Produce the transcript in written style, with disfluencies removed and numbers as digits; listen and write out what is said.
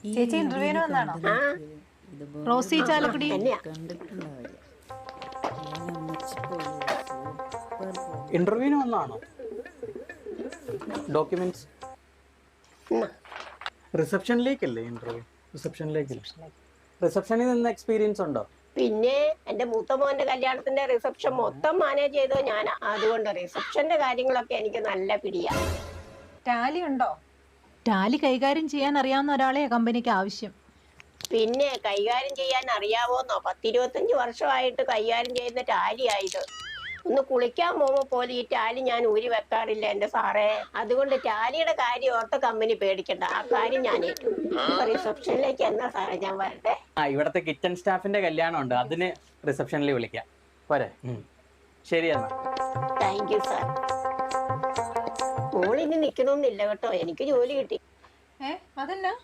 ഈ ചേച്ചി വീഡിയോയിൽ ഇന്റർവ്യൂവിന് വന്നാണോ? കണ്ടതിനൊക്കെ ഇതുപോലെ റോസി ചാലക്കുടി കണ്ടിട്ടുണ്ടാവില്ല. നല്ല അമ്മച്ചിപ്പോലെ സൂപ്പർ ഫോട്ടോ. ഇന്റർവ്യൂവിന് വന്നാണോ? Documents റിസപ്ഷനിലേക്കല്ലേ interview? റിസപ്ഷനിൽ നിന്ന് എക്സ്പീരിയൻസ് ഉണ്ടോ? പിന്നെ എന്റെ മൂത്ത മോന്റെ കല്യാണത്തിന്റെ റിസപ്ഷൻ മൊത്തം മാനേജ് ചെയ്തത് ഞാനാ. അതുകൊണ്ട് റിസപ്ഷന്റെ കാര്യങ്ങളൊക്കെ എനിക്ക് നല്ല പിടിയാ. ടാലി ഉണ്ടോ? ടാലി കൈകാര്യം ചെയ്യാൻ അറിയാവുന്ന ഒരാളെയാ കമ്പനിക്ക് ആവശ്യം. പിന്നെ കൈകാര്യം ചെയ്യാൻ അറിയാവോന്നോ? 10-25 വർഷമായിട്ട് കൈകാര്യം ചെയ്യുന്ന ടാലിയായത്. ഒന്ന് കുളിക്കാൻ പോകുമ്പോ പോലും ഈ ടാലി ഞാൻ ഊരി വെക്കാറില്ല എന്റെ സാറേ. അതുകൊണ്ട് ടാലിയുടെ കാര്യം ഓർത്ത കമ്പനി പേടിക്കണ്ട, ആ കാര്യം ഞാൻ ഏറ്റു. റിസപ്ഷനിലേക്ക് എന്നാ സാറേ ഞാൻ വരട്ടെ? ഇവിടത്തെ കിച്ചൺ സ്റ്റാഫിന്റെ കല്യാണം ഉണ്ട്, അതിന് റിസപ്ഷനിൽ വിളിക്കാം. പോരെ? ശരി എന്നാ. Thank you sir. മോളിനി നിക്കണമെന്നില്ല കേട്ടോ, എനിക്ക് ജോലി കിട്ടി. അതെന്നാ?